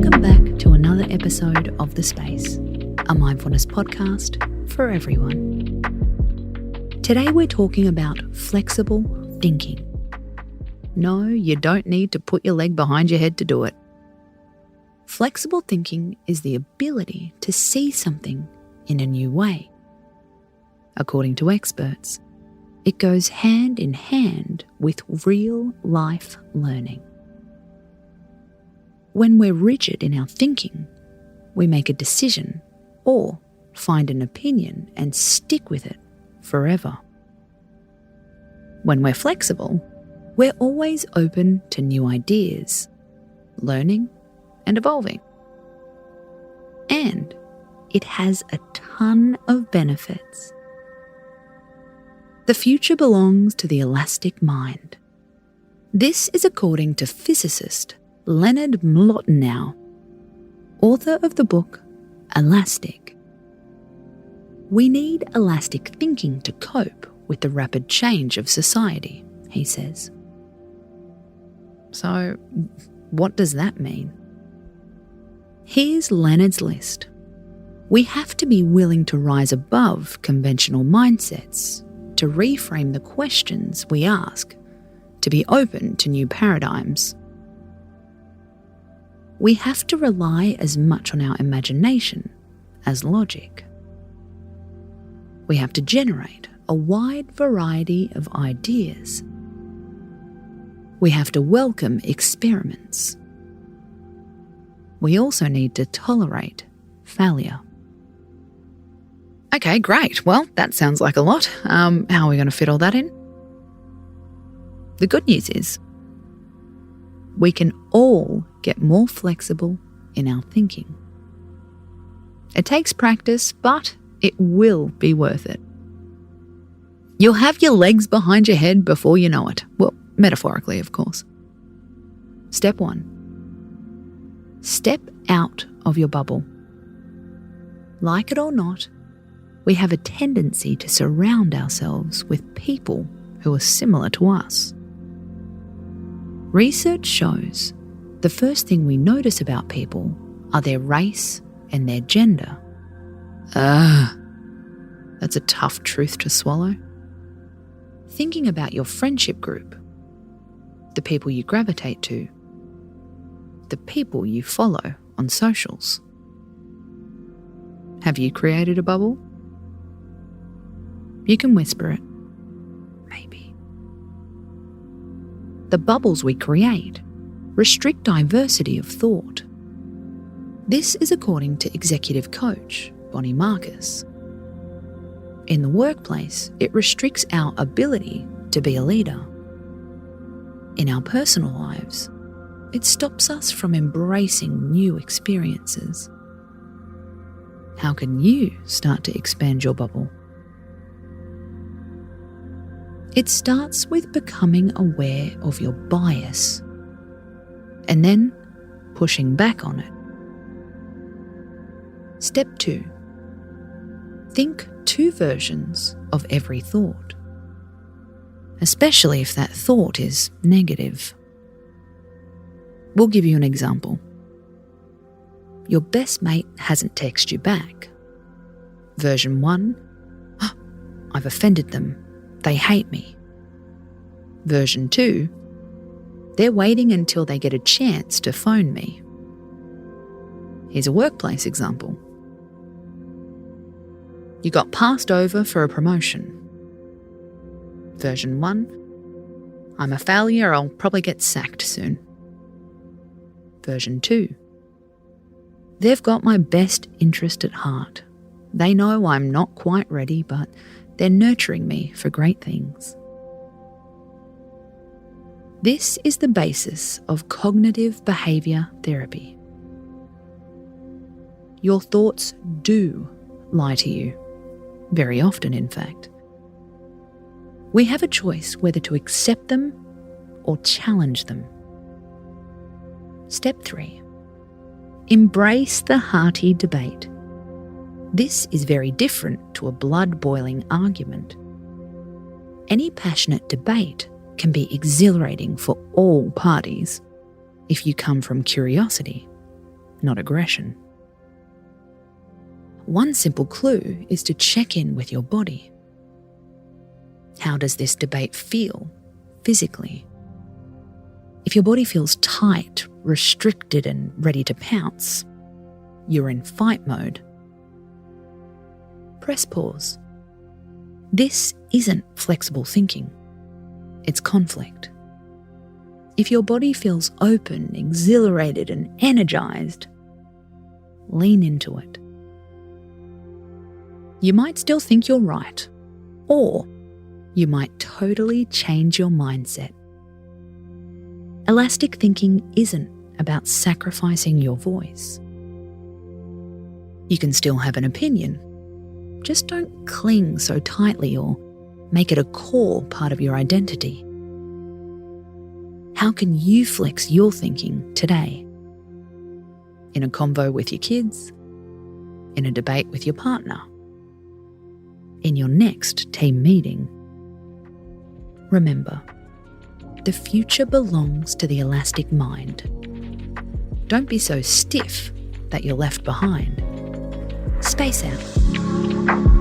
Welcome back to another episode of The Space, a mindfulness podcast for everyone. Today we're talking about flexible thinking. No, you don't need to put your leg behind your head to do it. Flexible thinking is the ability to see something in a new way. According to experts, it goes hand in hand with real-life learning. When we're rigid in our thinking, we make a decision or find an opinion and stick with it forever. When we're flexible, we're always open to new ideas, learning and evolving. And it has a ton of benefits. The future belongs to the elastic mind. This is according to physicist Leonard Mlodinow, author of the book Elastic. We need elastic thinking to cope with the rapid change of society, he says. So, what does that mean? Here's Leonard's list. We have to be willing to rise above conventional mindsets, to reframe the questions we ask, to be open to new paradigms. We have to rely as much on our imagination as logic. We have to generate a wide variety of ideas. We have to welcome experiments. We also need to tolerate failure. Okay, great. Well, that sounds like a lot. How are we going to fit all that in? The good news is, we can all get more flexible in our thinking. It takes practice, but it will be worth it. You'll have your legs behind your head before you know it. Well, metaphorically, of course. Step 1. Step out of your bubble. Like it or not, we have a tendency to surround ourselves with people who are similar to us. Research shows the first thing we notice about people are their race and their gender. That's a tough truth to swallow. Thinking about your friendship group, the people you gravitate to, the people you follow on socials. Have you created a bubble? You can whisper it. Maybe. The bubbles we create restrict diversity of thought. This is according to executive coach Bonnie Marcus. In the workplace, it restricts our ability to be a leader. In our personal lives, it stops us from embracing new experiences. How can you start to expand your bubble? It starts with becoming aware of your bias and then pushing back on it. Step 2. Think 2 versions of every thought, especially if that thought is negative. We'll give you an example. Your best mate hasn't texted you back. Version 1, I've offended them. They hate me. Version 2, they're waiting until they get a chance to phone me. Here's a workplace example. You got passed over for a promotion. Version 1, I'm a failure, I'll probably get sacked soon. Version 2, they've got my best interest at heart. They know I'm not quite ready, but they're nurturing me for great things. This is the basis of cognitive behaviour therapy. Your thoughts do lie to you, very often in fact. We have a choice whether to accept them or challenge them. Step 3. Embrace the hearty debate. This is very different to a blood-boiling argument. Any passionate debate can be exhilarating for all parties if you come from curiosity not aggression. One simple clue is to check in with your body. How does this debate feel physically? If your body feels tight, restricted, and ready to pounce, you're in fight mode. Press pause. This isn't flexible thinking. It's conflict. If your body feels open, exhilarated, and energized, lean into it. You might still think you're right, or you might totally change your mindset. Elastic thinking isn't about sacrificing your voice. You can still have an opinion. Just don't cling so tightly or make it a core part of your identity. How can you flex your thinking today? In a convo with your kids? In a debate with your partner? In your next team meeting? Remember, the future belongs to the elastic mind. Don't be so stiff that you're left behind. Space out.